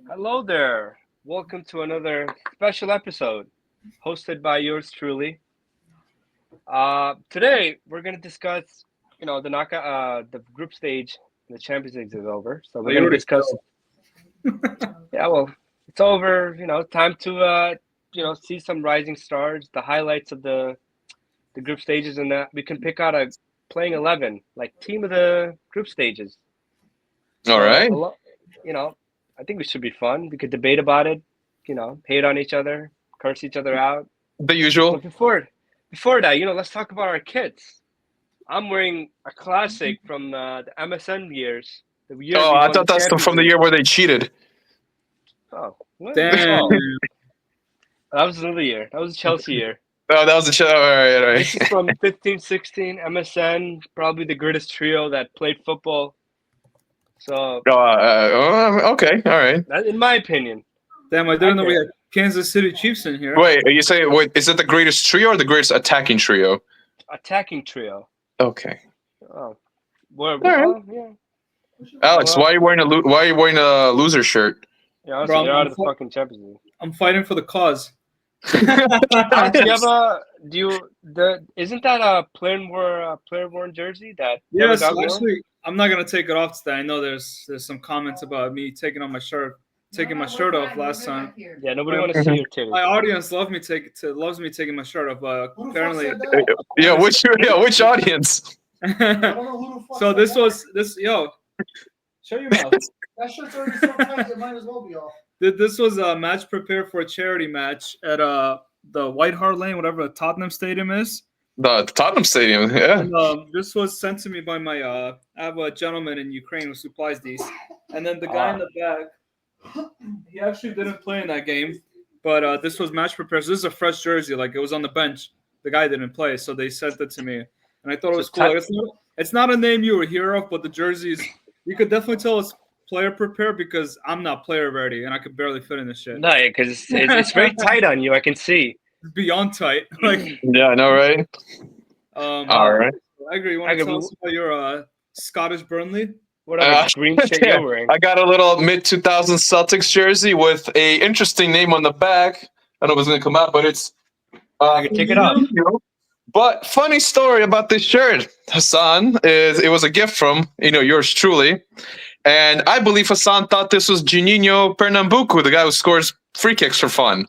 Hello there. Welcome to another special episode hosted by yours truly. Today we're going to discuss, the group stage, the Champions League is over. So Oh, we're you going to already discuss, yeah, well, it's over, time to, see some rising stars, the highlights of the group stages, and that we can pick out a playing 11, like team of the group stages. All So, right. you know, I think it should be fun. We could debate about it, hate on each other, curse each other out. The But usual. before that, let's talk about our kits. I'm wearing a classic from the MSN years, the year Oh, we I won the thought that's Champions from the League. year where they cheated. Oh, what? Damn. Oh, that was another year. That was a Chelsea year. Oh, that was the show. All right, all This is right. from 15, 16, MSN, probably the greatest trio that played football. So, Okay, all right. in my opinion, Damn, I didn't know we had Kansas City Chiefs in here. Wait, are you saying is it the greatest trio or the greatest attacking trio? attacking trio. Okay. Oh, well, All right. yeah. Alex, Well, why are you wearing a loser shirt? yeah, honestly, Bro, they're out of the fucking Champions League. I'm fighting for the cause. Alex, do you have isn't that a player worn jersey that never Yes, got worn? actually, I'm not gonna take it off today. I know there's some comments about me taking my shirt off last time. Yeah, nobody want to see your titties. My audience loves me taking my shirt off, but apparently. Which audience? So this shut your mouth. That shirt's already so tight, it might as well be off. This was a match prepared for a charity match at the White Hart Lane, whatever the Tottenham Stadium is. The Tottenham Stadium. Yeah. And, this was sent to me by my I have a gentleman in Ukraine who supplies these, and then the guy in the back, he actually didn't play in that game, but this was match prepared. So this is a fresh jersey, like it was on the bench. The guy didn't play, so they sent it to me, and I thought it was cool. Like, it's not a name you would hear of, but the jerseys, you could definitely tell it's player prepared because I'm not player ready, and I could barely fit in this shit. No, because it's very tight on you. I can see. It's beyond tight. Like, Yeah, I know, right? All right. I agree. You want to tell us about your Scottish Burnley? Whatever green shit yeah, you're wearing. I got a little mid 2000s Celtics jersey with a interesting name on the back. I don't know if it's gonna come out, but it's. I can take it off. But funny story about this shirt, Hassan, is it was a gift from yours truly, and I believe Hassan thought this was Juninho Pernambuco, the guy who scores free kicks for fun.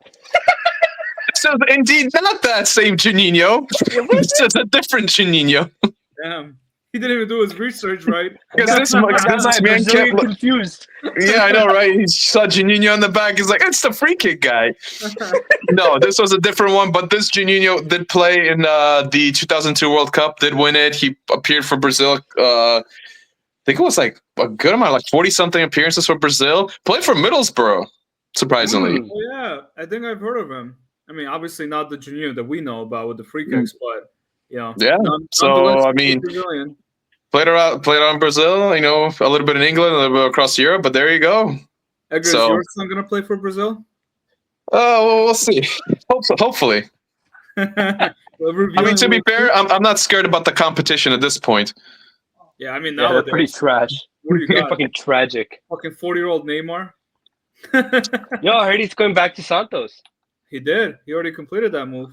So indeed not that same Juninho. This is a different Juninho. Damn. He didn't even do his research right. Because this man kept confused. Yeah, I know, right? He saw Juninho on the back. He's like, it's the free kick guy. No, this was a different one. But this Juninho did play in the 2002 World Cup, did win it. He appeared for Brazil. I think it was like a good amount, like 40-something appearances for Brazil. Played for Middlesbrough, surprisingly. Oh, yeah. I think I've heard of him. I mean, obviously not the Juninho that we know about with the free kicks, but, Yeah, nonetheless, I mean, Brazilian. played around Brazil, a little bit in England, a little bit across Europe, but there you go. Edgar, So- is your son going to play for Brazil? Oh, well, we'll see. Hopefully. I mean, to be fair, I'm not scared about the competition at this point. Yeah, I mean, Yeah, they're nowadays, pretty trash. what do you got? Fucking tragic. Fucking 40-year-old Neymar? Yo, I heard he's going back to Santos. He did. He already completed that move.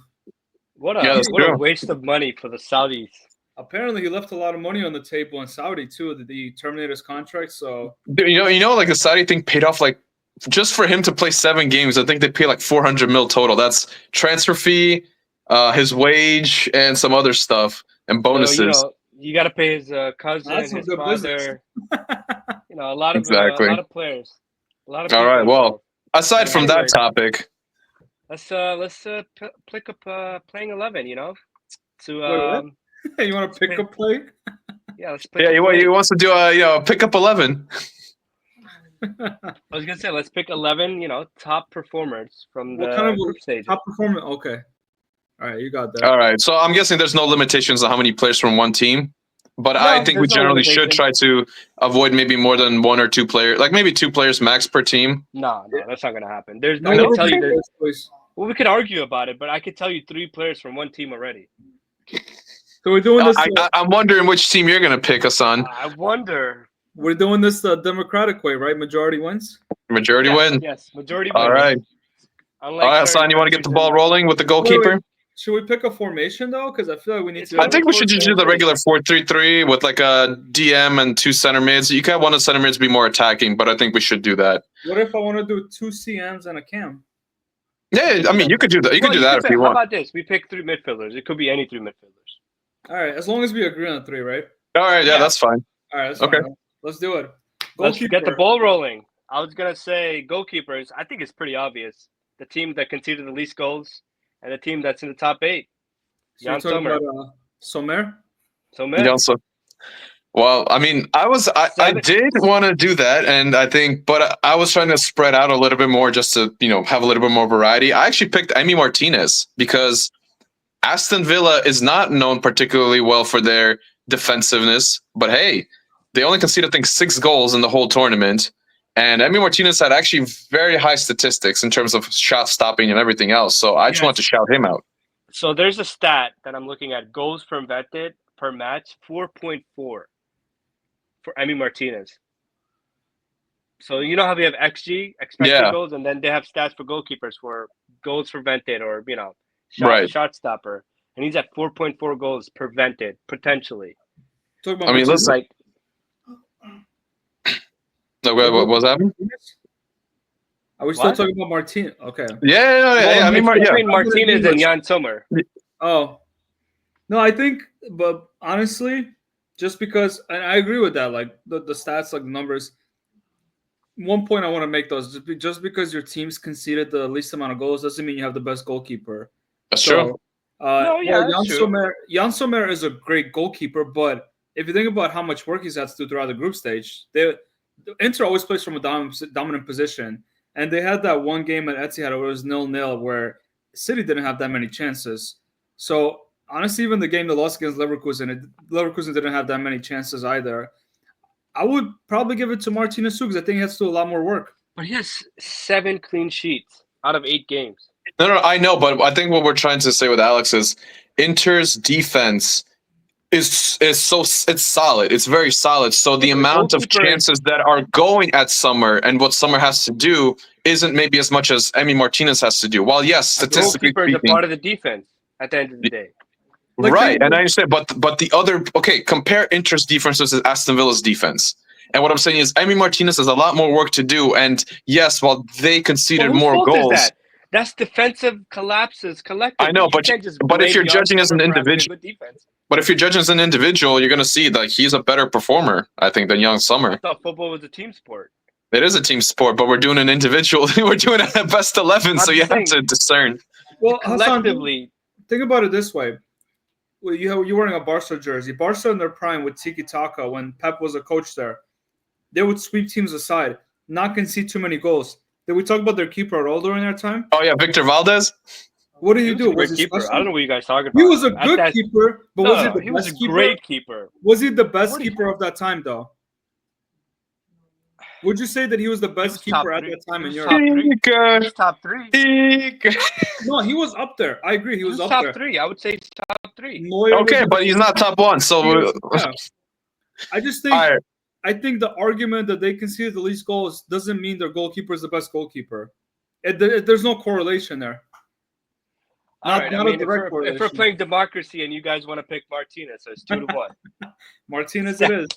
What Yeah, that's a true. waste of money for the Saudis. Apparently, he left a lot of money on the table in Saudi, too, that he terminated his contract, so... Like the Saudi thing paid off like just for him to play 7 games. I think they paid like 400 mil total. That's transfer fee, his wage, and some other stuff and bonuses. So, you got to pay his cousin, That's some his good father. A lot of Exactly. a lot of players. A lot of. All right. people Well, involved. aside from that Anyways. topic, Let's pick up playing 11. To what? You want to pick a play? yeah, let's pick. yeah, up he play. wants to do a pick up 11. I was gonna say let's pick 11. Top performers from the What kind of group stage. top performance? Okay. All right, you got that. All right. So I'm guessing there's no limitations on how many players from one team. But I think we there's no generally should limitation. try to avoid maybe more than 1 or 2 players, like maybe 2 players max per team. No, that's not gonna happen. I No, can no, tell you. no, please. Well, we could argue about it, but I could tell you 3 players from one team already. So we're doing this. I'm wondering which team you're going to pick, Hassan. I wonder. We're doing this the democratic way, right? Majority wins. Majority Yes, win. yes, majority All win. right. Unlike All right, certain Hassan, you want to get the countries ball in- rolling with the goalkeeper? Should we pick a formation though? Because I feel like we need It's to. I gonna think be we should just do the 4-4-3. regular 4-3-3 with like a DM and 2 center mids. You can have one of the center mids be more attacking, but I think we should do that. What if I want to do 2 CMs and a cam? Yeah, I mean, you could do that. You could do that if pick, you how want. about this? We pick 3 midfielders. It could be any 3 midfielders. All right, as long as we agree on 3, right? All right, yeah, Yeah. that's fine. All right, that's Okay. fine. Let's do it. Let's Goalkeeper. get the ball rolling. I was gonna say goalkeepers. I think it's pretty obvious. The team that conceded the least goals and the team that's in the top 8. So you're Jan talking Sommer. about Sommer? So man, Johnson. Well, I mean, I Seven- did want to do that, and I think, but I was trying to spread out a little bit more just to, have a little bit more variety. I actually picked Emi Martinez because Aston Villa is not known particularly well for their defensiveness, but hey, they only conceded, I think, 6 goals in the whole tournament. And Emi Martinez had actually very high statistics in terms of shot stopping and everything else. So I just Yes. want to shout him out. So there's a stat that I'm looking at: goals prevented per match, 4.4 for Emi Martinez. So you know how we have XG, expected Yeah. goals, and then they have stats for goalkeepers for goals prevented or Right. shot stopper, and he's at 4.4 goals prevented potentially. Talk about I mean, Martinez. listen. Like No, what was happening? Are we still What? talking about Martinez? Okay. Yeah. I mean, it's yeah. between Martinez and Jan Sommer. Oh. No, I think, but honestly, just because, and I agree with that, like the stats, like the numbers. One point I want to make though is just because your team's conceded the least amount of goals doesn't mean you have the best goalkeeper. That's true. That's true. Jan Sommer is a great goalkeeper, but if you think about how much work he's had to do throughout the group stage, Inter always plays from a dominant position, and they had that one game at Etihad where it was 0-0 where City didn't have that many chances. So honestly, even the game they lost against Leverkusen didn't have that many chances either. I would probably give it to Martinez too because I think he has to do a lot more work. But he has 7 clean sheets out of 8 games. No, I know, but I think what we're trying to say with Alex is Inter's defense is solid. It's very solid. So the amount of chances that are going at Sommer and what Sommer has to do isn't maybe as much as Emi Martinez has to do. Well, yes, statistically Goalkeeper is a speaking, part of the defense at the end of the day. Like, right? And I understand, but the other compare Inter's defense versus Aston Villa's defense. And what I'm saying is Emi Martinez has a lot more work to do. And yes, while they conceded more goals. That's defensive collapses collectively. I know, but if you're judging as an individual, but if you're judging as an individual, you're going to see that he's a better performer, I think, than Young Sommer. I thought football was a team sport. It is a team sport, but we're doing an individual. We're doing a best 11, so you have to discern. Well, Collectively, Hassan, think about it this way: you're wearing a Barca jersey. Barca in their prime with Tiki Taka, when Pep was a coach there, they would sweep teams aside, not concede too many goals. Did we talk about their keeper at all during that time? Oh yeah, Victor Valdez. What did he do? Was he keeper? I don't know what you guys talking about. He was a good keeper, but was he the he was best a keeper? great keeper. Was he the best keeper of that time, though? Would you say that he was the best keeper at that time in Europe? He was top 3. No, he was up there. I agree. He was up top there. 3. I would say top 3. Okay, but he's not top 1. So I just think I think the argument that they conceded the least goals doesn't mean their goalkeeper is the best goalkeeper. There's no correlation there. If we're playing democracy and you guys want to pick Martinez, so it's 2-1. Martinez it is.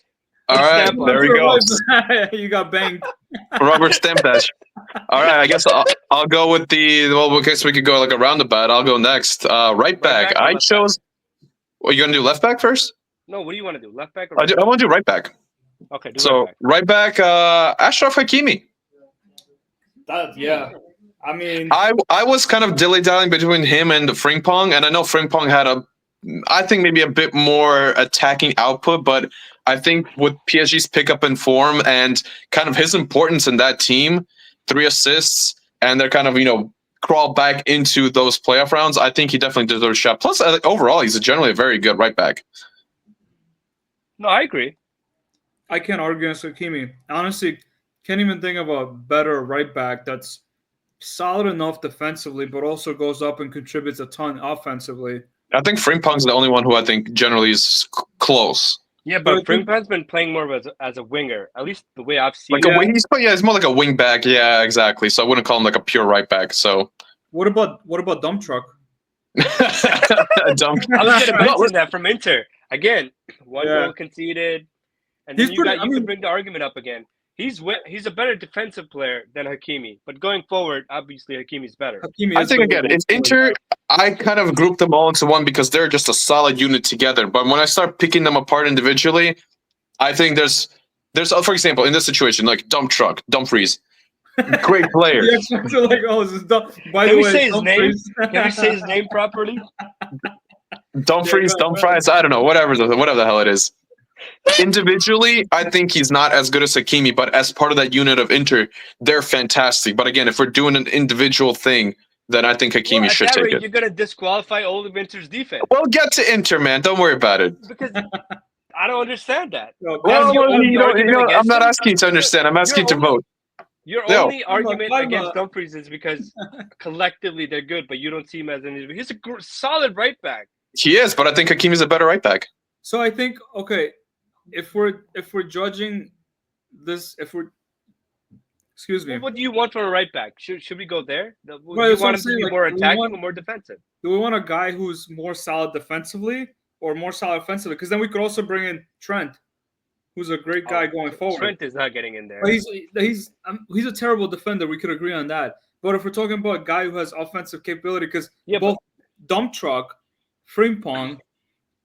All right, there we go. You got banged. Rubber stamp that. All right, I guess I'll go with I guess we could go like a roundabout. I'll go next. Right back. I chose. Well, you're gonna do left back first? No, what do you want to do? Left back or right back? I want to do right back. Okay, right back. Achraf Hakimi. Yeah. I mean, I was kind of dilly-dallying between him and Frimpong, and I know Frimpong had I think maybe a bit more attacking output, but I think with PSG's pickup in form and kind of his importance in that team, 3 assists, and they're kind of, crawl back into those playoff rounds, I think he definitely deserves a shot. Plus, overall, he's generally a very good right back. No, I agree. I can't argue against Hakimi. Honestly, can't even think of a better right back that's solid enough defensively, but also goes up and contributes a ton offensively. I think Frimpong's the only one who I think generally is close. Yeah, But I but think- Frimpon's been playing more of as a winger, at least the way I've seen Like it. he's more like a wing back. Yeah, exactly. So I wouldn't call him like a pure right back. So What about dump truck? dumb. I was gonna No, mention that from Inter again. One Yeah. goal conceded, and then He's you pretty- I mean- can bring the argument up again. He's a better defensive player than Hakimi, but going forward, obviously Hakimi's better. Hakimi I is think better again, than- it's Inter. I kind of group them all into one because they're just a solid unit together. But when I start picking them apart individually, I think there's for example, in this situation, like Dumfries, great player. Yeah, so like, oh, this is dumb. By Can the we way, say his name? Dumfries- Can we say his name properly? Dumfries, Yeah, go Dumfries, I don't know, whatever the hell it is. Individually, I think he's not as good as Hakimi, but as part of that unit of Inter, they're fantastic. But again, if we're doing an individual thing, then I think Hakimi Well, at should that take rate, it. you're gonna disqualify all of Inter's defense We'll get to Inter, man. Don't worry about it. because I don't understand that. No, Well, your only you know, argument I'm against not him? asking you to understand. I'm asking you to only- vote. Your No. only argument I'm against Dumfries is because collectively they're good, but you don't see him as an individual. He's a solid right back. He is, but I think Hakimi's a better right back. So I think if we're judging this, excuse me, Well, what do you want from a right back? Should we go there? Do Right, you that's what want I'm him to saying, be like, more we attacking want- or more defensive? do we want a guy who's more solid defensively or more solid offensively? Because then we could also bring in Trent, who's a great guy going forward. Trent is not getting in there. But he's a terrible defender. We could agree on that. But if we're talking about a guy who has offensive capability, because Yeah, both Dump Truck, Frimpong,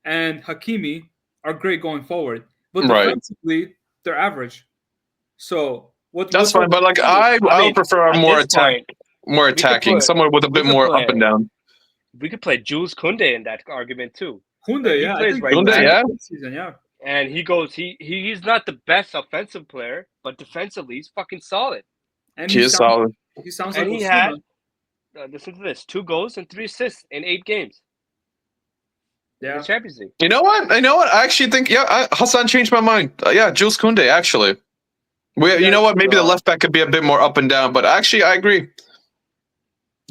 and Hakimi are great going forward, but Right. defensively they're average. So That's fine, but like I mean, would prefer a at more this point, more could attacking, put- someone with a bit could more play- up and down. we could play Jules Koundé in that argument too. Kunde, he yeah, plays I think right Koundé, back. yeah. this season, yeah. And he's not the best offensive player, but defensively he's fucking solid. And He is solid. He sounds And like he Osimhen. had listen to this: 2 goals and 3 assists in 8 games in Yeah. the Champions League. You know what? I actually think Hassan changed my mind. Yeah, Jules Koundé actually. You know what? Maybe the left back could be a bit more up and down, but actually I agree.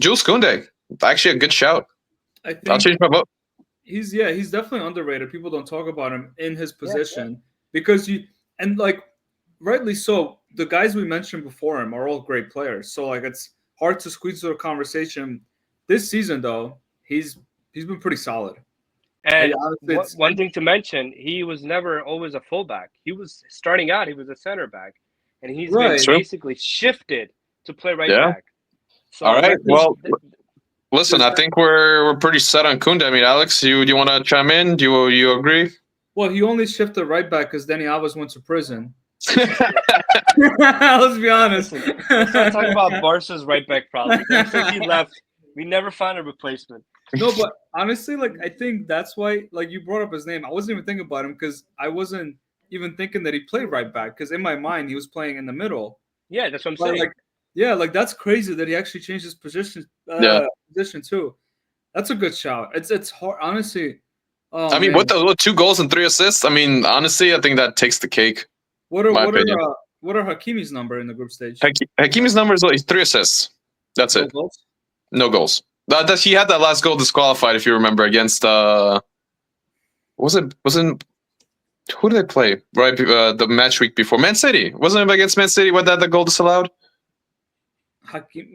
Jules Koundé, actually a good shout. I think I'll change my vote. he's definitely underrated. People don't talk about him in his position because rightly so. The guys we mentioned before him are all great players. So like it's hard to squeeze through a conversation. This season though, he's been pretty solid. And honestly, it's- one thing to mention, he was never always a fullback. He was starting out; he was a center back, and he's Right. been True. basically shifted to play right Yeah. back. So All right, well, th- Listen, I think we're pretty set on Koundé. I mean, Alex, you want to chime in? Do you agree? Well, he only shifted right back because Danny Alves went to prison. Let's be honest. let's not talk about Barca's right back problem. Ever since he left, we never found a replacement. No, but honestly, like I think that's why, like you brought up his name. I wasn't even thinking about him because I wasn't even thinking that he played right back. Because in my mind, he was playing in the middle. Yeah, that's what I'm But saying. like, yeah, like that's crazy that he actually changed his position. Position too. That's a good shout. It's hard, honestly. Oh, I mean, man. with 2 goals and 3 assists, I mean, honestly, I think that takes the cake. what are my opinion. what are Hakimi's number in the group stage? Hakimi's number is like 3 assists. That's No it. goals? No goals. He had that last goal disqualified, if you remember, against wasn't who did they play right the match week before? Man City. Wasn't it against Man City when that the goal disallowed?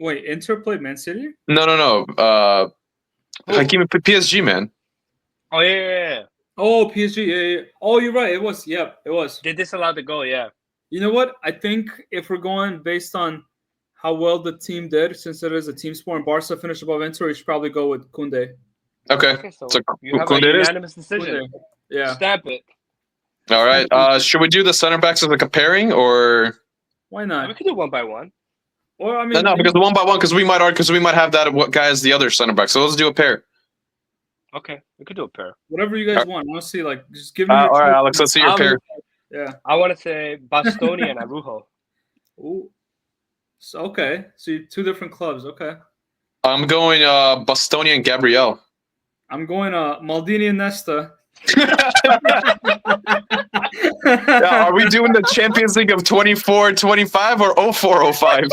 Wait, Inter played Man City? No. Hakimi PSG, man. Oh yeah. Oh, PSG. Yeah. Oh, you're right. It was. Yep, it was. They disallowed the goal. Yeah. You know what? I think if we're going based on how well the team did, since it is a team sport and Barca finished above Inter, we should probably go with Koundé. Okay. Okay, so So you have a Koundé it is? unanimous decision. Koundé. Yeah. Stamp it. All right. Should we do the center backs as like a pairing or Why We not? could do one by one. Or I mean, no? Because the one by one, because we might have that guy as the other center back. So let's do a pair. Okay, we could do a pair. whatever you guys want. Honestly, like just give me. All your right, choice. Alex. Let's see your pair. Yeah. I want to say Bastoni and Arujo. Ooh. So okay. So 2 different clubs. Okay. I'm going Bastoni and Gabriel. I'm going Maldini and Nesta. Yeah, are we doing the Champions League of 24-25 or 04-05?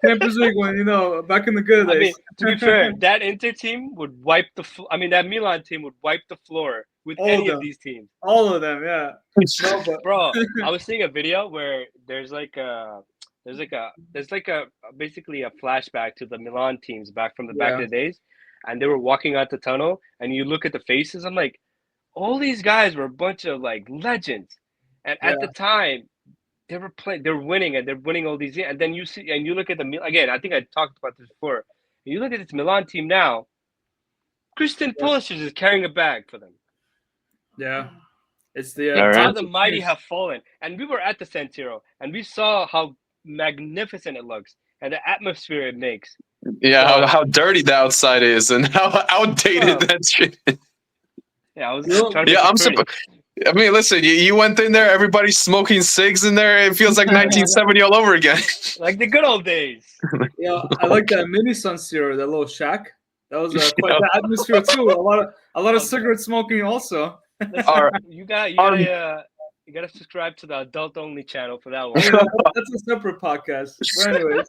Champions League when back in the good I mean, days. to be fair, that Inter team would wipe the. That Milan team would wipe the floor with All any of of them. these teams. All of them, yeah. No, but Bro, I was seeing a video where there's basically a flashback to the Milan teams back from the back Yeah. of the days, and they were walking out the tunnel, and you look at the faces. I'm like, all these guys were a bunch of like legends, and at the time, they were winning, and they're winning all these. And then you see, and you look at again. I think I talked about this before. You look at this Milan team now. Christian Pulisic is carrying a bag for them. yeah. It's the All right. How the mighty have fallen. And we were at the San Siro, and we saw how magnificent it looks and the atmosphere it makes. Yeah, So- how dirty the outside is and how outdated Oh. that shit is. Yeah, I was Yeah, trying to Yeah, make I'm it pretty. I mean, listen, you went in there, everybody's smoking cigs in there. It feels like 1970 all over again. Like the good old days. Yeah, I like that mini San Siro, that little shack. That was quite the atmosphere too. A lot of cigarette smoking also. Listen, All right. you gotta subscribe to the adult only channel for that one. That's a separate podcast. But anyways,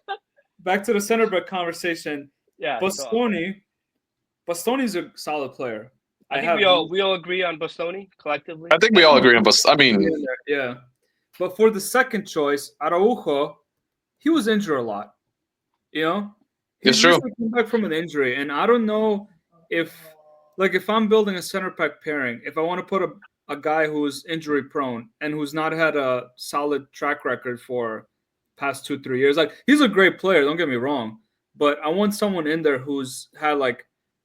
back to the center back conversation. Yeah. So Bastoni's a solid player. I think we all agree on Bastoni collectively. I think we all agree on I mean, Yeah. But for the second choice, Araujo, he was injured a lot. He It's true. recently came back from an injury, and I don't know if I'm building a center back pairing, if I want to put a guy who's injury prone and who's not had a solid track record for past 2-3 years, like he's a great player, don't get me wrong, but I want someone in there who's had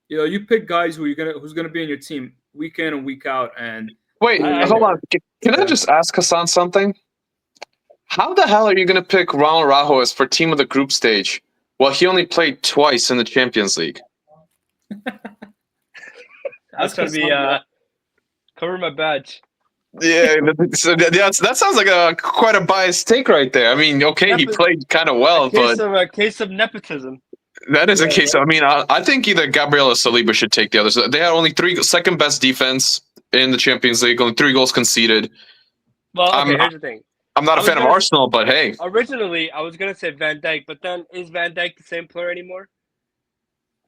you pick guys who's gonna be in your team week in and week out. And wait, hold on. Can I just ask Hassan something? How the hell are you going to pick Raul Araujo as for team of the group stage? Well, he only played twice in the Champions League. That's gonna be cover my badge. Yeah, that sounds like quite a biased take right there. I mean, okay, he played kind of well, but A case of nepotism. that is a case. I mean, I think either Gabriel or Saliba should take the others. They had only second best defense in the Champions League, only 3 goals conceded. Well, okay, here's the thing. I'm not a fan of Arsenal, but hey. Originally, I was gonna say Van Dijk, but then is Van Dijk the same player anymore?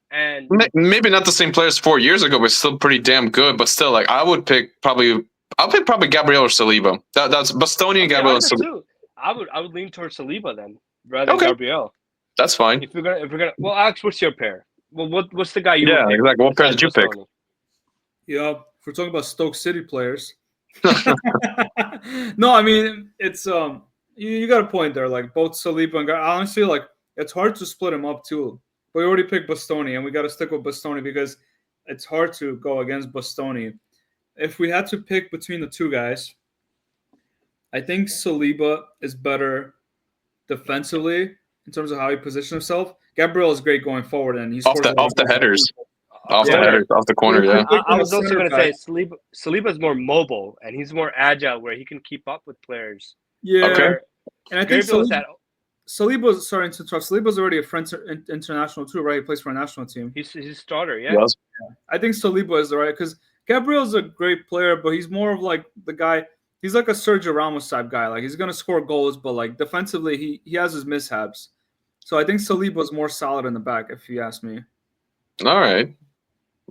And Maybe not the same player as 4 years ago, but still pretty damn good. But still, like I'll pick probably Gabriel or Saliba. That's Bastoni and Gabriel. I would lean towards Saliba then rather than Gabriel. That's fine. If we're gonna, well, Alex, what's your pair? Well, what's the guy you? Yeah, exactly. What pair did you pick? Yeah, if we're talking about Stoke City players. No, I mean it's you got a point there. Like both Saliba and honestly, like it's hard to split them up too. But we already picked Bastoni, and we got to stick with Bastoni because it's hard to go against Bastoni. If we had to pick between the two guys, I think Saliba is better defensively in terms of how he positions himself. Gabriel is great going forward, and he's off the headers. Off the headers, off the corner, yeah. I was also going to say Saliba is more mobile and he's more agile, where he can keep up with players. Yeah, okay. And I think Saliba's sorry to interrupt. Saliba's already a French international too, right? He plays for a national team. He's a starter, yeah. Yes. I think Saliba is the right because Gabriel's a great player, but he's more of like the guy. He's like a Sergio Ramos type guy. Like he's gonna score goals, but like defensively, he has his mishaps. So I think Saliba's more solid in the back, if you ask me. All right.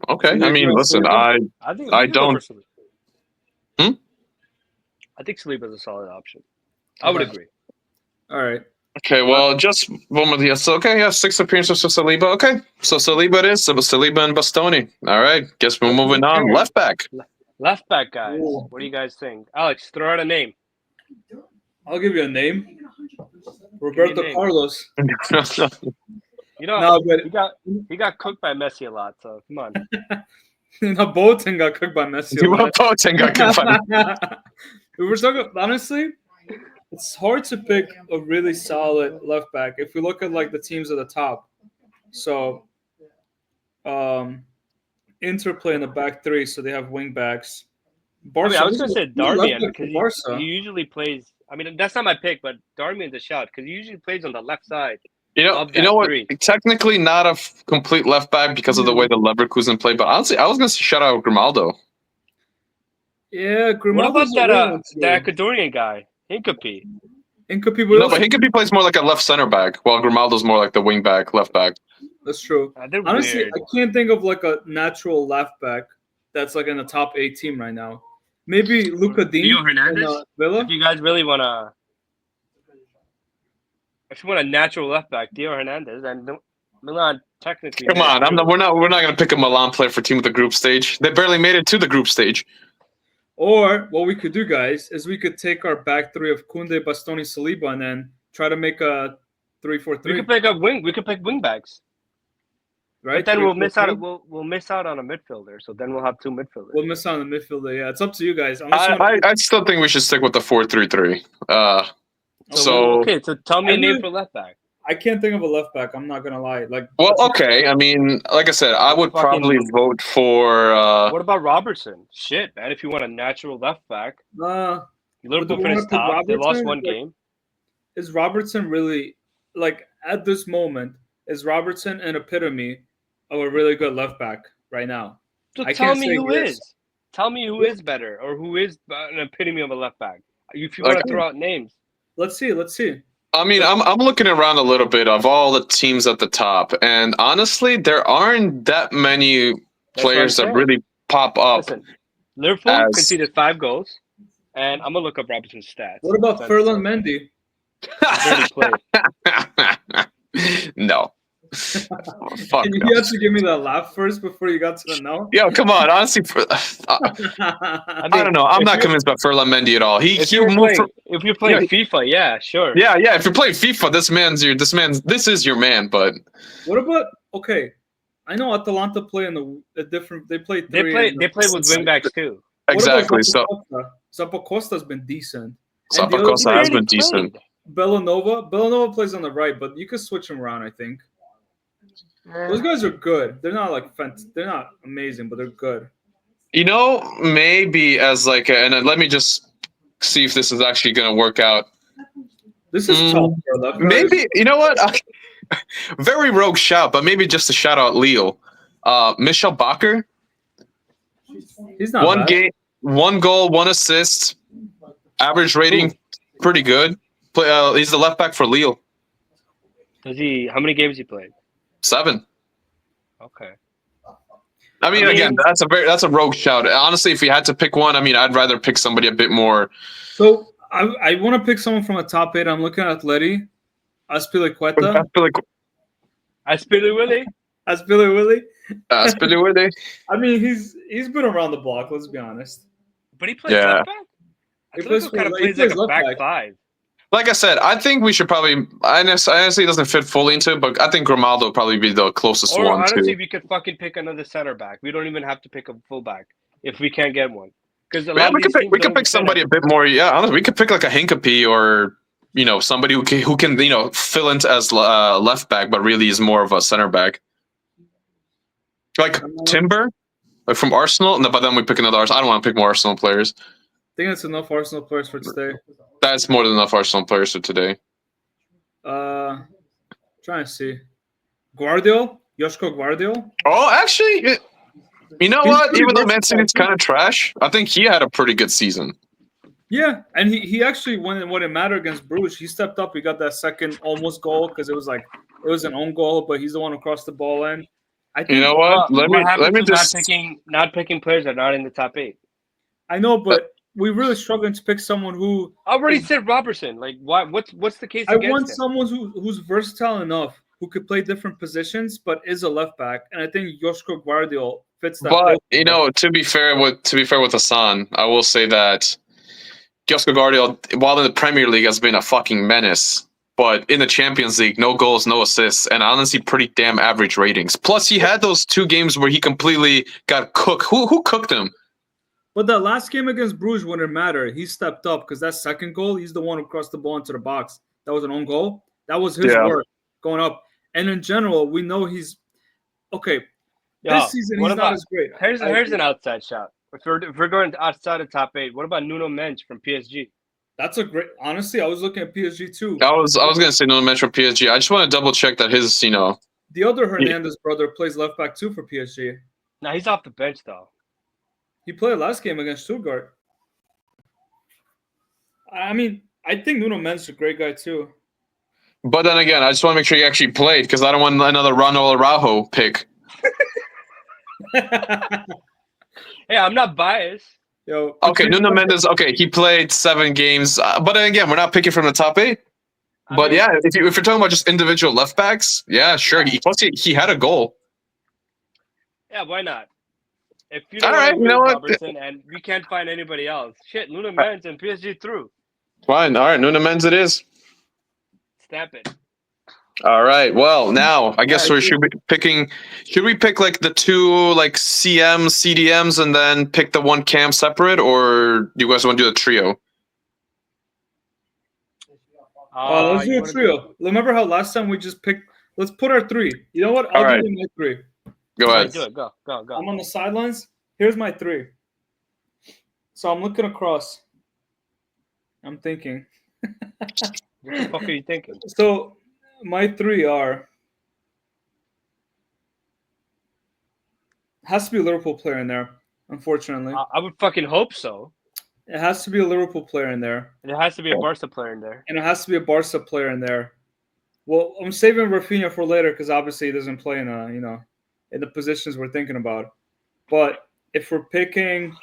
Okay. I mean, listen, I don't. I think Saliba is a solid option. I would agree. All right. Okay, well, just one more. Yeah, so, okay, yeah, 6 appearances for Saliba. Okay, so Saliba it is. So Saliba and Bastoni. All right, guess we're moving on. Left back. Left back, guys. Ooh. What do you guys think? Alex, throw out a name. I'll give you a name. Roberto name. Carlos. You know, No, but he got cooked by Messi a lot, so come on. Boateng got cooked by Messi. Boateng got cooked by We were talking honestly. It's hard to pick a really solid left back if we look at like the teams at the top. So, Inter play in the back 3, so they have wing backs. Barca, I was going to say Darmian because he usually plays. I mean, that's not my pick, but Darmian's a shout because he usually plays on the left side. You know what? Technically not a complete left back because of the way the Leverkusen play, but honestly, I was going to shout out Grimaldo. Yeah, What Grimaldo's about a real one, too. that Ecuadorian guy, Hincapi? Incapi, No, but Hincapie plays more like a left center back, while Grimaldo's more like the wing back, left back. That's true. They're Honestly, weird. I can't think of like a natural left back that's like in the top 8 team right now. Maybe Luca Dean Leo in Hernandez. Villa. If you guys really wanna, if you want a natural left back, Leo Hernandez, and Milan technically. Come on, we're not gonna pick a Milan player for team of the group stage. They barely made it to the group stage. Or what we could do, guys, is we could take our back three of Kunde, Bastoni, Saliba, and then try to make a 3-4-3. We could pick up wing. We could pick wing backs. Right? But then we'll miss out. 3-4-3. We'll miss out on a midfielder. So then we'll have 2 midfielders. We'll miss out on the midfielder. Yeah, it's up to you guys. Unless you wanna- I still think we should stick with the 4-3-3. So okay, so tell me I a name really- for left back. I can't think of a left back. I'm not gonna lie. Like, well, okay. I mean, like I said, I would probably vote for. What about Robertson? Shit, man. If you want a natural left back, do Liverpool we finished wanna top. put They lost Robertson? 1 Like, game. is Robertson really like at this moment? Is Robertson an epitome of a really good left back right now? So I tell can't me say who he is. is. Tell me who is better, or who is an epitome of a left back. If you want to throw out names. Let's see. I mean, I'm looking around a little bit of all the teams at the top, and honestly, there aren't that many players that really pop up. Listen, Liverpool conceded 5 goals, and I'm gonna look up Robertson's stats. What about Ferland Mendy? No. Fuck You no. have to give me the laugh first before you got to the no. Yo, come on. Honestly, I don't know. I'm not convinced about Ferland Mendy at all. If you're playing FIFA, yeah, sure. Yeah. If you're playing FIFA, this is your man. But what about I know Atalanta play in a different. They play. They play with wing backs too. Exactly. So Zappacosta's been decent. Zappacosta has been decent. Bellanova plays on the right, but you could switch him around. I think those guys are good. They're not they're not amazing, but they're good. You know, maybe as like, and let me just see if this is actually going to work out. This is tough. Maybe you know what? Very rogue shout, but maybe just to shout out Lille. Michel Bakker. He's not one bad. game, 1 goal, 1 assist, average rating, pretty good. He's the left back for Lille. How many games he played? 7. Okay. I mean, again, that's a rogue shout. Honestly, if you had to pick one, I mean, I'd rather pick somebody a bit more. So I want to pick someone from a top 8. I'm looking at Atleti. Azpilicueta. Aspilicueta. I mean, he's been around the block. Let's be honest. But he plays left back. He plays kind of plays like a back 5. Like I said, I think we should probably. Honestly, it doesn't fit fully into it, but I think Grimaldo would probably be the closest one. Honestly, we could fucking pick another center back. We don't even have to pick a fullback if we can't get one. Because we could pick somebody a bit more. Yeah, honestly, we could pick like a Hincapi or somebody who can fill in as left back, but really is more of a center back. Like Timber, like from Arsenal. No, but then we pick another Arsenal. I don't want to pick more Arsenal players. I think that's enough Arsenal players for today. That's more than enough Arsenal players for today. Trying to see. Joško Gvardiol. Oh, actually, you know what? Even though Man City's kind of trash, I think he had a pretty good season. Yeah, and he actually, when it mattered against Bruges, he stepped up. He got that second almost goal because it was an own goal, but he's the one who crossed the ball in. I think, you know what? Let me just not picking players that are not in the top 8. I know, but we really struggling to pick someone who. I already said Robertson. Like, why? What's the case? I against want him? someone who's versatile enough, who could play different positions, but is a left back, and I think Joško Gvardiol fits that. But to be fair with Hassan, I will say that Joško Gvardiol, while in the Premier League, has been a fucking menace. But in the Champions League, no goals, no assists, and honestly, pretty damn average ratings. Plus, he had those 2 games where he completely got cooked. Who cooked him? But that last game against Bruges, when it mattered, he stepped up because that second goal, he's the one who crossed the ball into the box. That was an own goal. That was his work going up. And in general, we know he's okay. This season, he's not as great. Here's an outside shot. If we're going outside of top 8, what about Nuno Mendes from PSG? That's a great. Honestly, I was looking at PSG too. I was gonna say Nuno Mendes from PSG. I just want to double check that his The other Hernandez brother plays left back too for PSG. Nah, he's off the bench though. He played last game against Stuttgart. I mean, I think Nuno Mendes is a great guy too. But then again, I just want to make sure he actually played because I don't want another Ronald Araujo pick. Hey, I'm not biased. Yo, Okay, Nuno Mendes. Okay, he played 7 games. But then again, we're not picking from the top 8. But yeah, if you're talking about just individual left backs, yeah, sure. He had a goal. Yeah, why not? If you All don't right, want you to know use what? Robertson and we can't find anybody else, shit, Nuno Mendes and PSG through. Fine. All right, Nuno Mendes it is. Stamp it. All right. Well, now I guess Yeah, we should be picking. Should we pick like the 2 like CMs, CDMs, and then pick the 1 cam separate, or do you guys want to do the trio? let's do You a wanna trio. Remember how last time we just picked? Let's put our 3. You know what? I'll All do right. my 3. Go All ahead. right, do it. Go. I'm on the sidelines. Here's my 3. So I'm looking across. I'm thinking. What the fuck are you thinking? So my 3 are. Has to be a Liverpool player in there, unfortunately. I would fucking hope so. It has to be a Liverpool player in there. And it has to be a Barca player in there. And it has to be a Barca player in there. Well, I'm saving Rafinha for later because obviously he doesn't play in in the positions we're thinking about. But if we're picking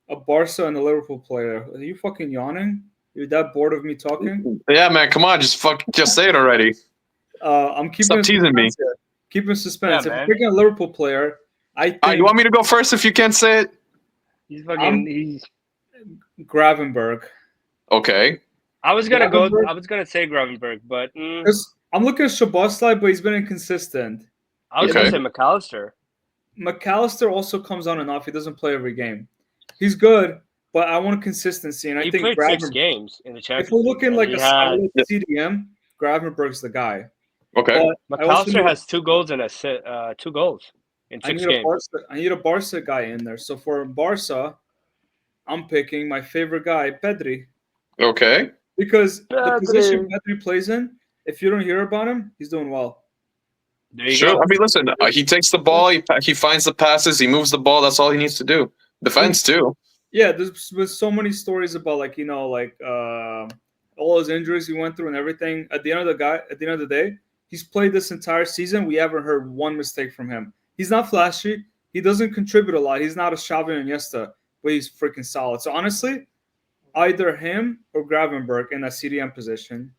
a Barca and a Liverpool player, are you fucking yawning? You're that bored of me talking? Yeah, man. Come on, just say it already. I'm keeping Stop teasing me. here. Keeping suspense. Yeah, If man. we're picking a Liverpool player, I think You want me to go first if you can't say it? He's fucking. He's. Gravenberg. Okay. I was gonna Gravenberg? I was gonna say Gravenberg, but I'm looking at Szoboszlai, but he's been inconsistent. I was Okay. gonna say McAllister. McAllister also comes on and off. He doesn't play every game. He's good, but I want consistency. And I He think played 6 games in the Champions if we're League, looking and like he a had solid CDM, Gravenberg's the guy. Okay. But I also McAllister need, has 2 goals and 2 goals in I 6 need games. I need a Barca guy in there. So for Barca, I'm picking my favorite guy, Pedri, Okay. because the Pedri. position Pedri plays in, if you don't hear about him, he's doing well. There you Sure. go. I mean, listen. He takes the ball. He finds the passes. He moves the ball. That's all he needs to do. Defense too. Yeah, there's been so many stories about all his injuries he went through and everything. At the end of the day, he's played this entire season. We haven't heard one mistake from him. He's not flashy. He doesn't contribute a lot. He's not a Xavi and Iniesta, but he's freaking solid. So honestly, either him or Gravenberg in that CDM position.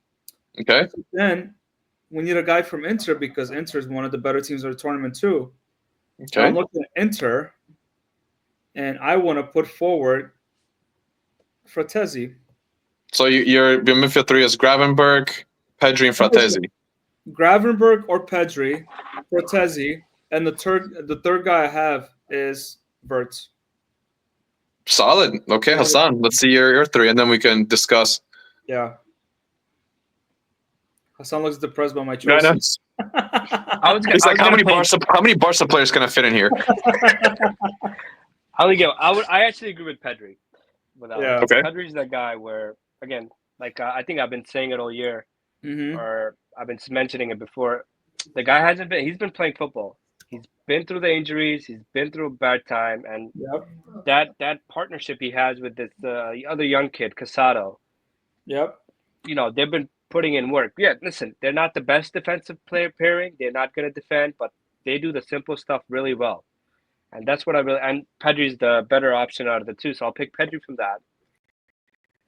Okay. Then we need a guy from Inter because Inter is one of the better teams of the tournament too. So Okay. I'm looking at Inter, and I want to put forward Fratesi. So your midfield 3 is Gravenberg, Pedri, and Fratesi. Gravenberg or Pedri, Fratesi, and the third guy I have is Verts. Solid. Okay, Hassan. Let's see your 3, and then we can discuss. Yeah. Hassan looks depressed by my choices. He's like, how many Barca players can I fit in here? I actually agree with Pedri. Yeah. Okay. Pedri's that guy where, again, like I think I've been saying it all year, or I've been mentioning it before. The guy he's been playing football. He's been through the injuries. He's been through a bad time, and that partnership he has with this other young kid, Casado. Yep. They've been putting in work. Yeah, listen, they're not the best defensive player pairing. They're not going to defend, but they do the simple stuff really well. And that's what and Pedri's the better option out of the 2, so I'll pick Pedri from that.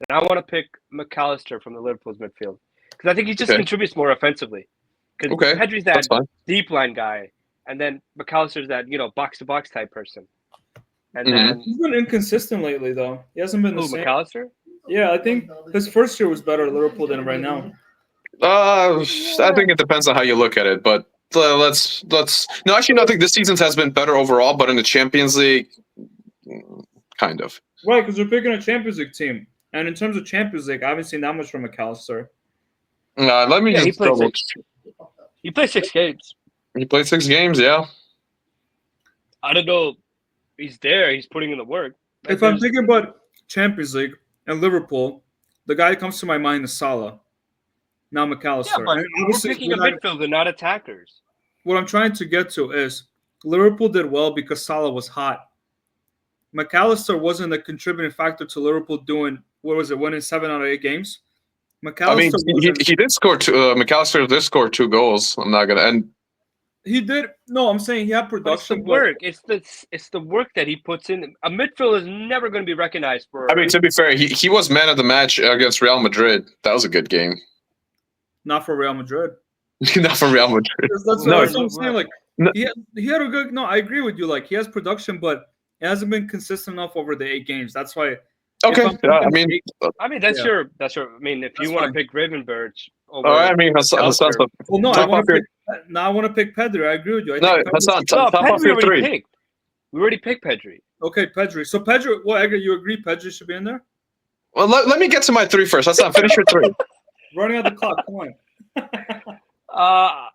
And I want to pick McAllister from the Liverpool's midfield because I think he just contributes more offensively. Because Pedri's that deep line guy, and then McAllister's that box to box type person. And then he's been inconsistent lately, though. He hasn't been the same. McAllister? Yeah, I think his first year was better at Liverpool than right now. I think it depends on how you look at it, but let's. No, actually, no, I think this season's has been better overall, but in the Champions League, kind of. Right, because we're picking a Champions League team, and in terms of Champions League, I haven't seen that much from McAllister. Let me just double. He played 6 games. He played 6 games, yeah. I don't know. He's there. He's putting in the work. If I'm thinking about Champions League and Liverpool, the guy that comes to my mind is Salah. Now McAllister. Yeah, but we're picking a midfielder, not attackers. What I'm trying to get to is Liverpool did well because Salah was hot. McAllister wasn't a contributing factor to Liverpool doing what was it, winning 7 out of 8 games. I mean, McAllister he did score two. McAllister did score 2 goals. I'm not gonna. And he did. No, I'm saying he had But it's the production. work. It's the work that he puts in. A midfield is never going to be recognized for. I mean, to be fair, he was man of the match against Real Madrid. That was a good game. Not for Real Madrid. Not for Real Madrid. That's No, what I'm saying. Like no. he had a good. No, I agree with you. Like he has production, but it hasn't been consistent enough over the 8 games. That's why. Okay. I mean, that's yeah. your. I mean, if That's you want fine. to pick Gravenberch over. All right, I mean, Hassan, McAllister. Well, no, I top want off to your. pick. Now I want to pick Pedri. I agree with you. I No, think Pedri- Hassan, No, top off Pedri your already 3. picked. We already picked Pedri. Okay, Pedri. So Pedri, well, Edgar, you agree Pedri should be in there? Well, let me get to my 3 first. Hassan, finish your 3. Running out the clock. Come on.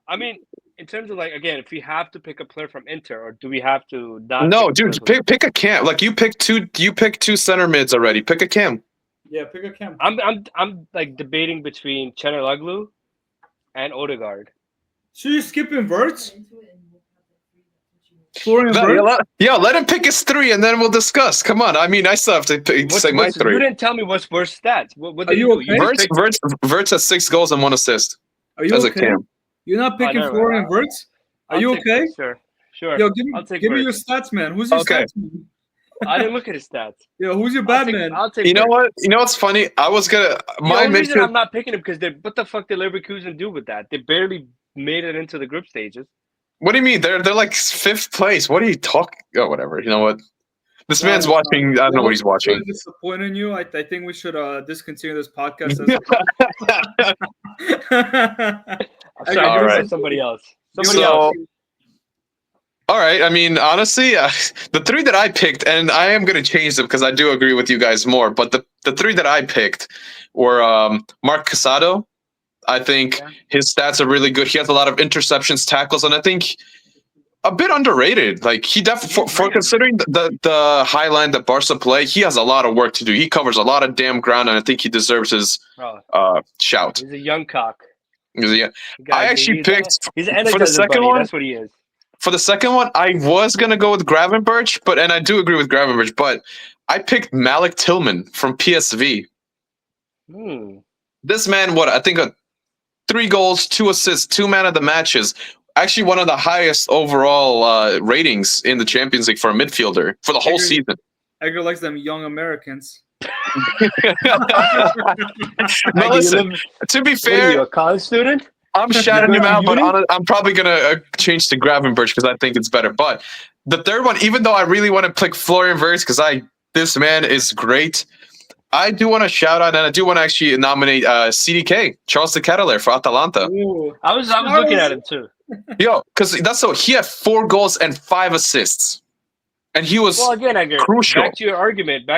I mean, in terms of like again, if we have to pick a player from Inter, or do we have to not? No, pick a dude, player from- pick a cam. Like you picked 2 center mids already. Pick a cam. Yeah, pick a cam. I'm like debating between Chanaloglu and Odegaard. So you're skipping Verts? Florian No, Wirtz? let him pick his 3, and then we'll discuss. Come on, I mean, I still have to say my 3. You didn't tell me what's worst stats. What Are did you you do? okay? You just picked- Verts has 6 goals and 1 assist Are you as a okay? cam. You're not picking never Florian mind. Wirtz? Are I'll you take okay? Wirtz, Sure. Yo, I'll take give me your Wirtz. stats, man. Who's your Okay. stats man? I didn't look at his stats. Yo, who's your bad man? I'll take You know Wirtz. what? You know what's funny? I was gonna The my only reason midfield. I'm not picking him because what the fuck did Leverkusen do with that? They barely made it into the group stages. What do you mean? They're like 5th place. What are you talking? Oh, whatever. You know what? This No, man's no, watching. I don't know what he's watching. Really disappointed in you. I think we should discontinue this podcast. I'm sorry, All give it right. to somebody else. All right. I mean, honestly, the 3 that I picked, and I am going to change them because I do agree with you guys more. But the 3 that I picked were Mark Casado. I think his stats are really good. He has a lot of interceptions, tackles, and I think a bit underrated. Like he definitely, for considering the high line that Barca play, he has a lot of work to do. He covers a lot of damn ground, and I think he deserves his shout. He's a young cock. Yeah. I actually picked he's an for the second bunny. one. That's what he is. For the second one, I was gonna go with Gravenberch, and I do agree with Gravenberch, but I picked Malik Tillman from PSV. This man, I think 3 goals, 2 assists, 2 man of the matches. Actually, one of the highest overall ratings in the Champions League for a midfielder for the whole season. Edgar likes them young Americans. No, listen. To be What are fair, you, a college student? I'm shouting him out, but Uni? I'm probably gonna change to Gravenberch because I think it's better. But the third one, even though I really want to pick Florian Wirtz because this man is great, I do want to shout out and I do want to actually nominate CDK Charles de Ketelaere for Atalanta. Ooh. I was looking at him too. Yo, because he had 4 goals and 5 assists, and he was crucial. Back to your argument.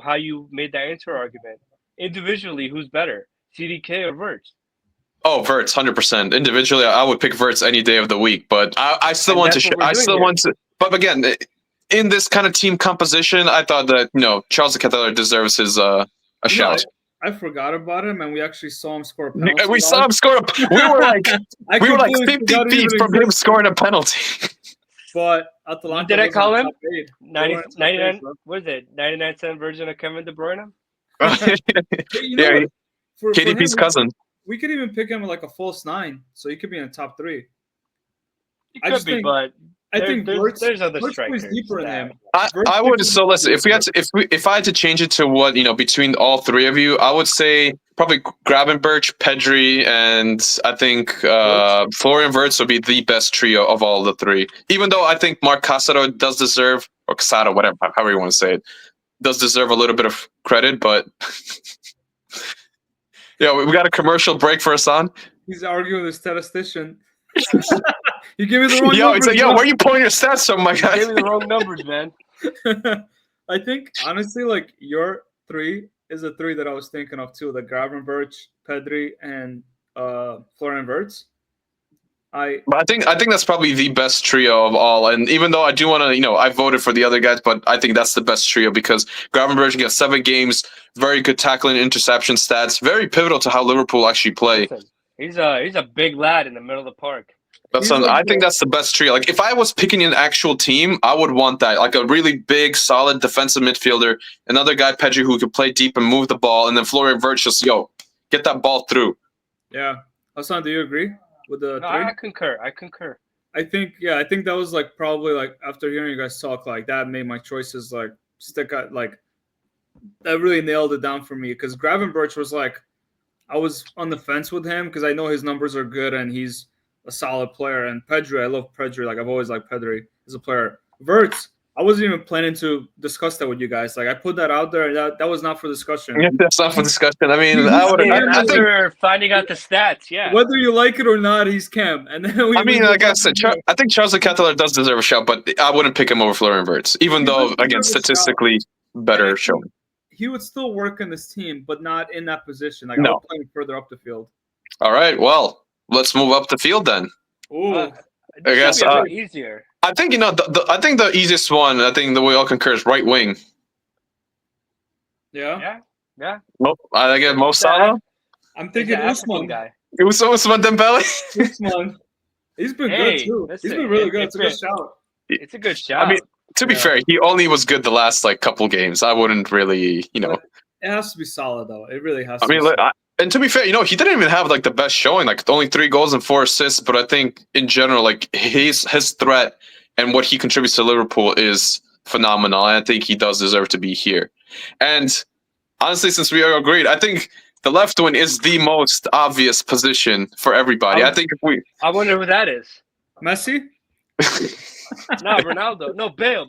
How you made that Inter argument. Individually, who's better, CDK or Wirtz? Oh, Wirtz, 100%. Individually, I would pick Wirtz any day of the week, but I still want to. But again, in this kind of team composition, I thought that Charles de Ketelaere deserves his a shout. I forgot about him, and we actually saw him score a penalty. We saw him score. We were like 50 feet from him scoring a penalty. But Atalanta. Did I call him? 99. What is it? 99-cent version of Kevin De Bruyne. KDB's cousin. We could even pick him like a false 9, so he could be in the top 3. I think there's other strikers deeper in him. I would. So listen, if I had to change it to what between all 3 of you, I would say probably Gravenberch, Pedri, and I think Florian Wirtz would be the best trio of all the 3. Even though I think Mark Casado does deserve, or Casado, whatever, however you want to say it, does deserve a little bit of credit, but. Yeah, we got a commercial break for Hassan. He's arguing with a statistician. You give me the wrong numbers. Where are you pulling your stats from, my guy? You gave me the wrong numbers, man. I think, honestly, like, your 3 is a 3 that I was thinking of, too. The Gravenberch, Pedri, and Florian Wirtz. But I think that's probably the best trio of all. And even though I do want to, I voted for the other guys, but I think that's the best trio because Gravenberch gets 7 games, very good tackling, interception stats, very pivotal to how Liverpool actually play. Listen, he's a big lad in the middle of the park. I think that's the best trio. Like if I was picking an actual team, I would want that. Like a really big, solid defensive midfielder, another guy, Pedri, who could play deep and move the ball, and then Florian Wirtz just get that ball through. Yeah. Hassan, do you agree with the No, three? I concur. I think that was like probably like after hearing you guys talk, like that made my choices like stick out, like that really nailed it down for me, because Gravenberch was like, I was on the fence with him because I know his numbers are good and he's a solid player. And Pedri, I love Pedri. Like I've always liked Pedri as a player. Wirtz, I wasn't even planning to discuss that with you guys. Like I put that out there. That was not for discussion. Yeah, that's not for discussion. I mean, After finding out the stats, yeah. Whether you like it or not, he's Cam. And then like I said, I think Charles Kettler does deserve a shout, but I wouldn't pick him over Florian Wirtz, even though, again, statistically better showing. He would still work in this team, but not in that position. Like I would play him further up the field. All right, well, let's move up the field then. Ooh, I guess easier. I think I think the easiest one. I think that we all concur is right wing. Yeah. I get Mo Salah. I'm thinking Usman guy. Usman Dembele. Usman. He's been good too. He's been really good. It's a good shout. It's a good shout. I mean, to be fair, he only was good the last couple games. I wouldn't really, It has to be solid though. It really has to. I mean, and to be fair, he didn't even have the best showing. Like only 3 goals and 4 assists. But I think in general, his threat and what he contributes to Liverpool is phenomenal. And I think he does deserve to be here. And honestly, since we are agreed, I think the left wing is the most obvious position for everybody. I wonder who that is. Messi. No, Ronaldo. No, Bale.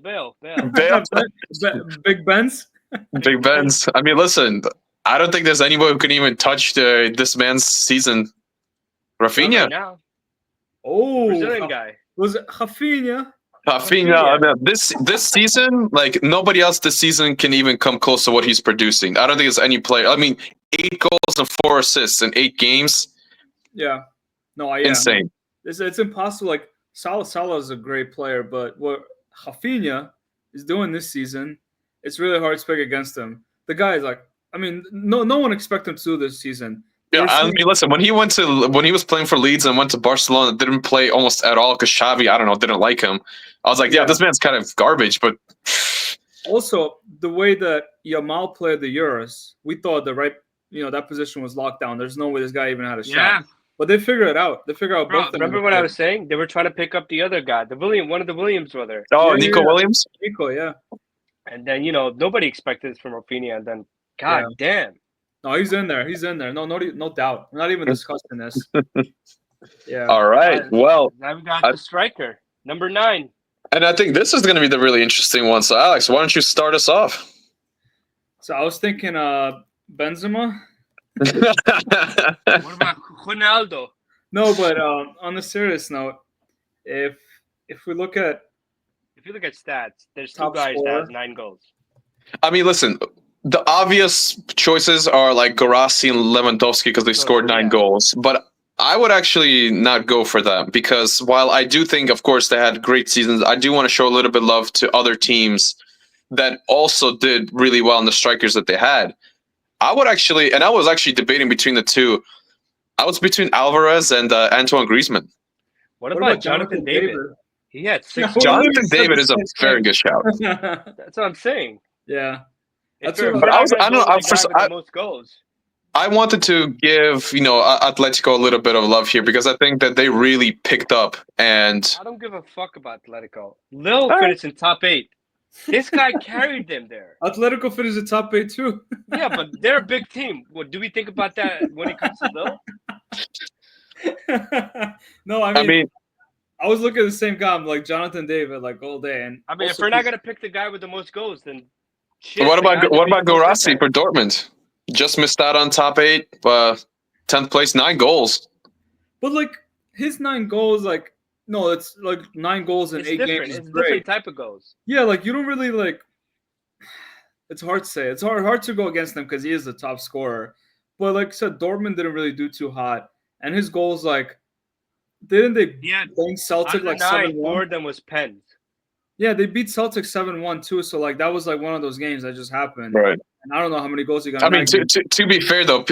Big Benz. Big Benz. I mean, listen, I don't think there's anyone who can even touch this man's season. Rafinha. Now. Oh, Brazilian guy. Was it Rafinha? Rafinha. This season, nobody else this season can even come close to what he's producing. I don't think there's any player. I mean, 8 goals and 4 assists in 8 games. Yeah. No, insane. It's impossible. Like Salah is a great player, but what Rafinha is doing this season, it's really hard to pick against him. The guy is no one expected him to do this season. Yeah, I mean, listen, when he was playing for Leeds and went to Barcelona, didn't play almost at all because Xavi, I don't know, didn't like him. I was like, yeah, this man's kind of garbage, but also the way that Yamal played the Euros, we thought that position was locked down. There's no way this guy even had a shot. But they figured it out. They figured out both. Remember what I was saying? They were trying to pick up the other guy, one of the Williams brother. Oh, Nico Williams? Nico, yeah. And then, nobody expected this from Rafinha, and then, damn. No, he's in there. No doubt. We're not even discussing this. Yeah. All right. Well, now we got the striker, number 9. And I think this is going to be the really interesting one. So, Alex, why don't you start us off? So I was thinking Benzema. What about Ronaldo? No, but on a serious note, if you look at stats, there's 2 guys that have 9 goals. I mean, listen, the obvious choices are like Guirassy and Lewandowski because they scored 9 goals. But I would actually not go for them because while I do think, of course, they had great seasons, I do want to show a little bit of love to other teams that also did really well in the strikers that they had. I was actually debating between the two. I was between Alvarez and Antoine Griezmann. What about Jonathan David? He had 6. Jonathan David is a very good shout. That's what I'm saying. Yeah. Most goals. I wanted to give, Atletico a little bit of love here because I think that they really picked up and I don't give a fuck about Atletico. Lille finished in top 8. This guy carried them there. Atletico finished in top 8 too. Yeah, but they're a big team. What do we think about that when it comes to Lille? No, I mean I was looking at the same guy. I'm like Jonathan David, all day. And I mean, if we're not gonna pick the guy with the most goals, then what about Guirassy for Dortmund? Just missed out on top 8, 10th place, 9 goals. But his 9 goals, no, it's 9 goals in 8 games. It's different type of goals. Yeah, you don't really It's hard to say. It's hard to go against him because he is the top scorer. But like I said, Dortmund didn't really do too hot, and his goals didn't they bang Celtic 9, 4 of them was pens. Yeah, they beat Celtics 7-1 too. So like that was like one of those games that just happened. Right. And I don't know how many goals he got. I in mean, that game. to be fair though,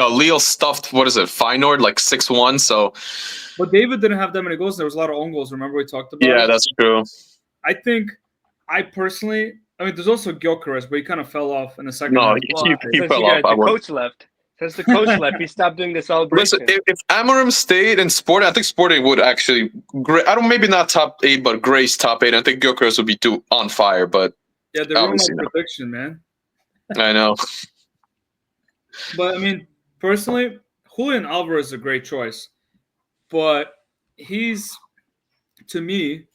Lille stuffed what is it, Feyenoord like 6-1. So But David didn't have that many goals. There was a lot of own goals. Remember we talked about yeah, it? that's true. I think I personally, I mean, there's also Gyökeres, but he kind of fell off in the second No, half. Well, he since fell off. I the would. coach left, he stopped doing the Listen, celebration. if Amorim stayed in Sporting, I think Sporting would actually. I don't maybe not top 8, but Grace top 8. I think Gyökeres would be too on fire, but Yeah, they ruined obviously my not. prediction, man. I know. But I mean, personally, Julian Alvarez is a great choice, but he's to me,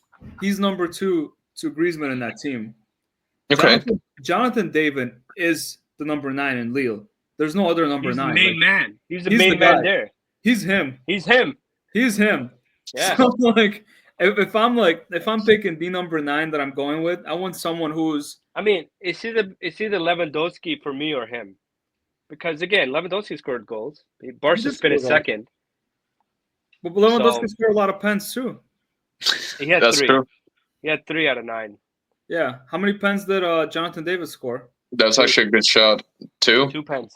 he's number 2 to Griezmann in that team. Okay. Jonathan David is the number 9 in Lille. There's no other number He's 9. the main man. He's the main guy. man there. He's him. He's him. He's him. Yeah. So like, if I'm picking the number 9 that I'm going with, I want someone who's. I mean, it's either Lewandowski for me or him, because again, Lewandowski scored goals. Barca's finished second. But Lewandowski scored a lot of pens too. He had That's 3. true. He had 3 out of 9. Yeah. How many pens did Jonathan David score? That's actually a good shot. 2. 2 pens.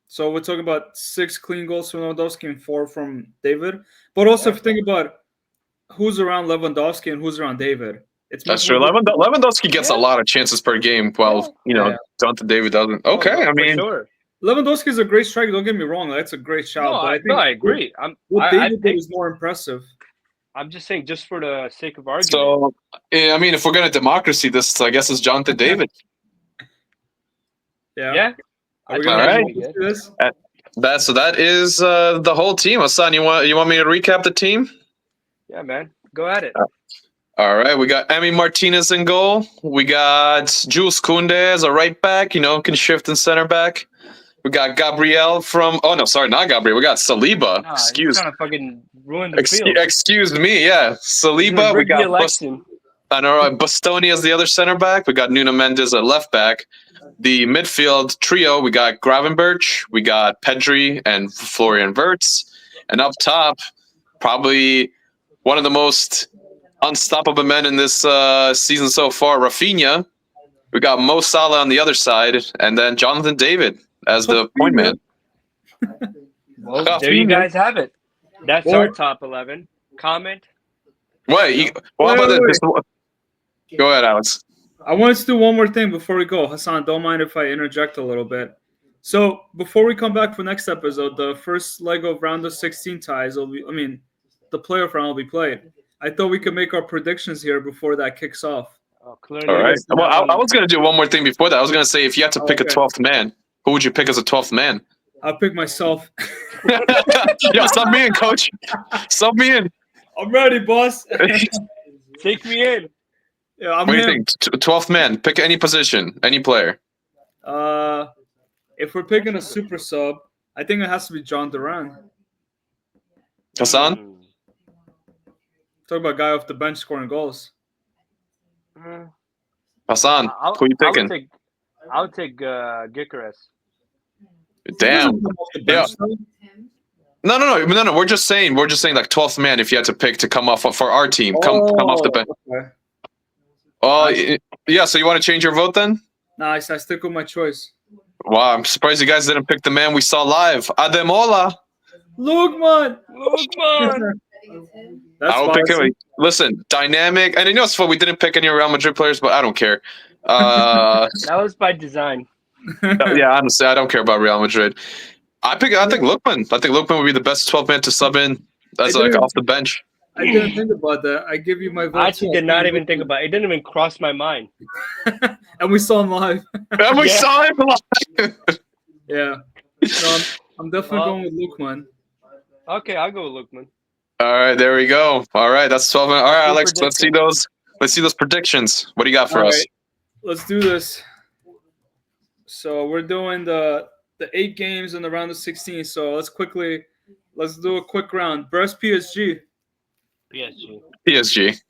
So we're talking about 6 clean goals from Lewandowski and 4 from David. But also, if you think about who's around Lewandowski and who's around David, That's true. Lewandowski gets a lot of chances per game, while Jonathan David doesn't. Okay, I mean, sure. Lewandowski is a great striker. Don't get me wrong; that's a great shot. I agree. What David did is more impressive. I'm just saying, just for the sake of argument. So, I mean, if we're going to democracy this, I guess it's Jonathan David. Yeah. All right. That is the whole team. Hassan, you want me to recap the team? Yeah, man. Go at it. All right. We got Emi Martinez in goal. We got Jules Koundé as a right back. Can shift in center back. We got Gabriel from. Oh no, sorry, not Gabriel. We got Saliba. Excuse. Trying to fucking ruin the field. Excuse me. Yeah, Saliba. We got Bastoni as the other center back. We got Nuno Mendes at left back. The midfield trio, we got Gravenberch, we got Pedri, and Florian Wirtz. And up top, probably one of the most unstoppable men in this season so far, Rafinha. We got Mo Salah on the other side, and then Jonathan David as the point man. Well, there you guys have it. That's our top 11. Comment. Wait, what about this? Go ahead, Alex. I want to do one more thing before we go. Hassan, don't mind if I interject a little bit. So before we come back for next episode, the first leg of round of 16 ties will be, the playoff round will be played. I thought we could make our predictions here before that kicks off. Oh, clearly. All right. Well, I was going to do one more thing before that. I was going to say, if you had to pick a 12th man, who would you pick as a 12th man? I'll pick myself. Yo, sub me in, coach. Sub me in. I'm ready, boss. Take me in. Yeah, what do you think? 12th man. Pick any position, any player. If we're picking a super sub, I think it has to be John Duran. Hassan? Talk about a guy off the bench scoring goals. Hassan, who are you picking? I would take Gyökeres. Damn. Yeah. No. We're just saying like 12th man. If you had to pick to come off for our team, come off the bench. Okay. Oh, yeah. So you want to change your vote then? Nice. I stick with my choice. Wow, I'm surprised you guys didn't pick the man we saw live, Ademola. Lugman. I will pick him. Listen, dynamic, and I know it's fun. We didn't pick any Real Madrid players, but I don't care. That was by design. Yeah, honestly, I don't care about Real Madrid. I think Lukman. I think Lukman would be the best 12th man to sub in as like off the bench. I didn't think about that. I give you my vote. I actually did not even think about it. It didn't even cross my mind. And we saw him live. And we saw him live. Yeah. So I'm definitely going with Lukman. Okay, I'll go with Lukman. All right, there we go. All right, that's 12. All right, Alex, let's see those predictions. What do you got for us? Let's do this. So we're doing the 8 games in the round of 16. So let's do a quick round. Brest PSG. PSG.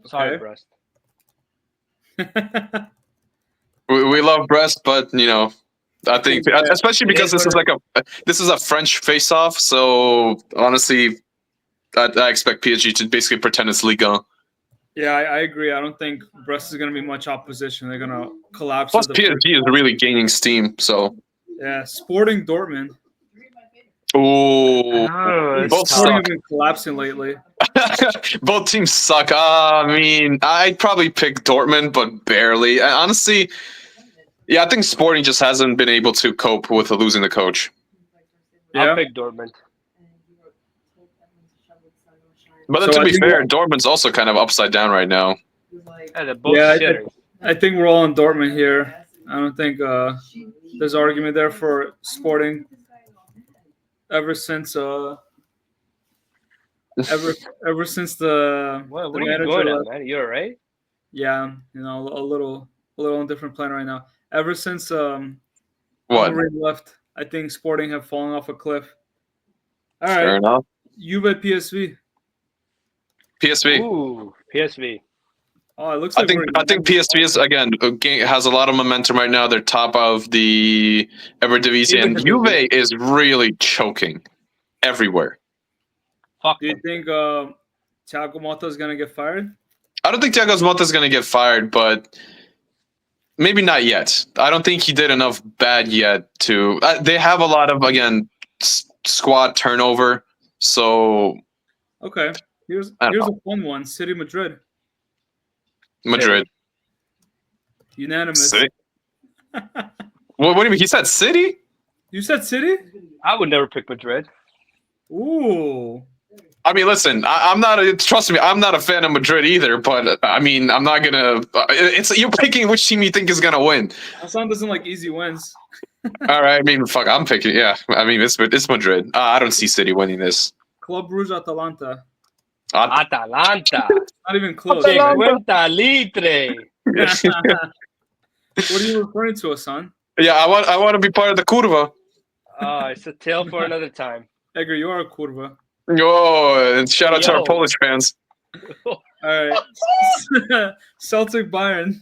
Sorry, Brest. we love Brest, but I think especially because this is a French face-off. So honestly, I expect PSG to basically pretend it's Ligue 1. Yeah, I agree. I don't think Brest is going to be much opposition. They're going to collapse. Plus, at the first. PSG is really gaining steam. So, Yeah, Sporting Dortmund. ooh, It's both Sporting suck. have been collapsing lately. Both teams suck. I mean, I'd probably pick Dortmund, but barely. Honestly, yeah, I think Sporting just hasn't been able to cope with losing the coach. Yeah. I'll pick Dortmund. But then, So to I be think fair, Dortmund's also kind of upside down right now. Yeah, they're both Yeah, shitters. I think we're all on Dortmund here. I don't think there's argument there for Sporting. Ever since ever since the What the are you manager going at, left, man? You alright? yeah, a little on a different plan right now. Ever since What? Amorim left, I think Sporting have fallen off a cliff. All Fair right, enough. Juve PSV. PSV. Ooh, PSV. Oh, it looks I like think we're I think PSV is again has a lot of momentum right now. They're top of the Eredivisie, and Eredivisie. Juve is really choking everywhere. Fuck Do you them. think Thiago Motta is gonna get fired? I don't think Thiago Motta is going to get fired, but maybe not yet. I don't think he did enough bad yet to. They have a lot of again squad turnover, so Okay, here's I don't a fun one. City Madrid, Madrid. unanimous. City? What do you mean? He said City? You said City? I would never pick Madrid. Ooh. I mean, listen, I'm not. Trust me, I'm not a fan of Madrid either. But I mean, I'm not gonna. It's you're picking which team you think is gonna win. Hassan doesn't like easy wins. All right, I mean, fuck, I'm picking. Yeah, I mean, it's Madrid. I don't see City winning this. Club Brugge Atalanta. Atalanta. Not even close. Atalanta. Right? 50 litre. What are you referring to, Hassan? Yeah, I want to be part of the curva. Oh, it's a tale for another time. Edgar, you are a curva. Yo, and shout out to our Yo. Polish fans. All right. Celtic Bayern.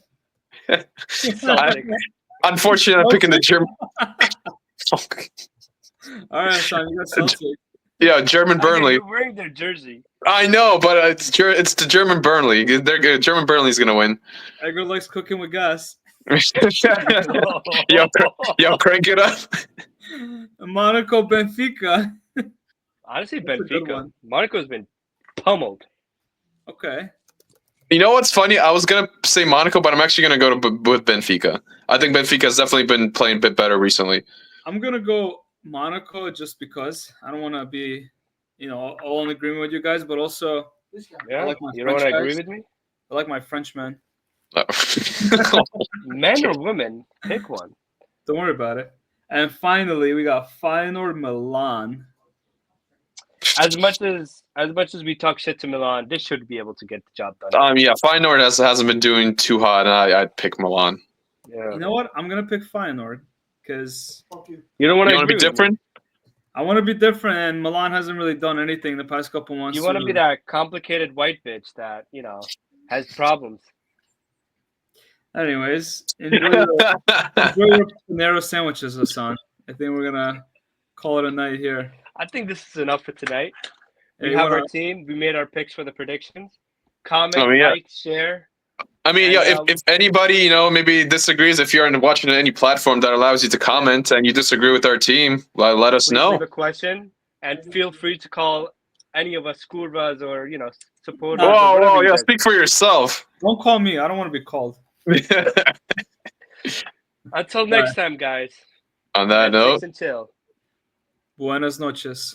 Celtic. Unfortunately, I'm picking the German. All right, Hassan, you got Celtic. Yeah, German Burnley. You're wearing their jersey. I know, but it's the German Burnley. German Burnley's gonna win. Edgar likes cooking with gas. yo, crank it up. Monaco Benfica. Honestly, That's a good Benfica. one. Monaco's been pummeled. Okay. You know what's funny? I was gonna say Monaco, but I'm actually gonna go with Benfica. I think Benfica has definitely been playing a bit better recently. I'm gonna go Monaco just because I don't want to be, all in agreement with you guys, but also Yeah, like my you don't want to French agree guys. with me? I like my Frenchman. Men or women? Pick one. Don't worry about it. And finally, we got Feyenoord Milan. As much as we talk shit to Milan, they should be able to get the job done. Yeah, Feyenoord hasn't been doing too hot, and I'd pick Milan. Yeah. You know what? I'm gonna pick Feyenoord because Fuck you. You don't want You to want to be different? I want to be different, and Milan hasn't really done anything the past couple months. You want to be that complicated white bitch that has problems. Anyways, enjoy your Panero sandwiches, Hassan. I think we're gonna call it a night here. I think this is enough for tonight. We Hey, have wanna- our team. We made our picks for the predictions. Comment, yeah. like, share. I mean, yeah. If anybody maybe disagrees, if you're watching on any platform that allows you to comment and you disagree with our team, let us Please know. leave a question, and feel free to call any of us Kurvas or supporters. No, or Whoa, whatever whoa, you yeah. guys- Speak for yourself. Don't call me. I don't want to be called. Until next time, guys. On that Netflix note. and chill. Buenas noches.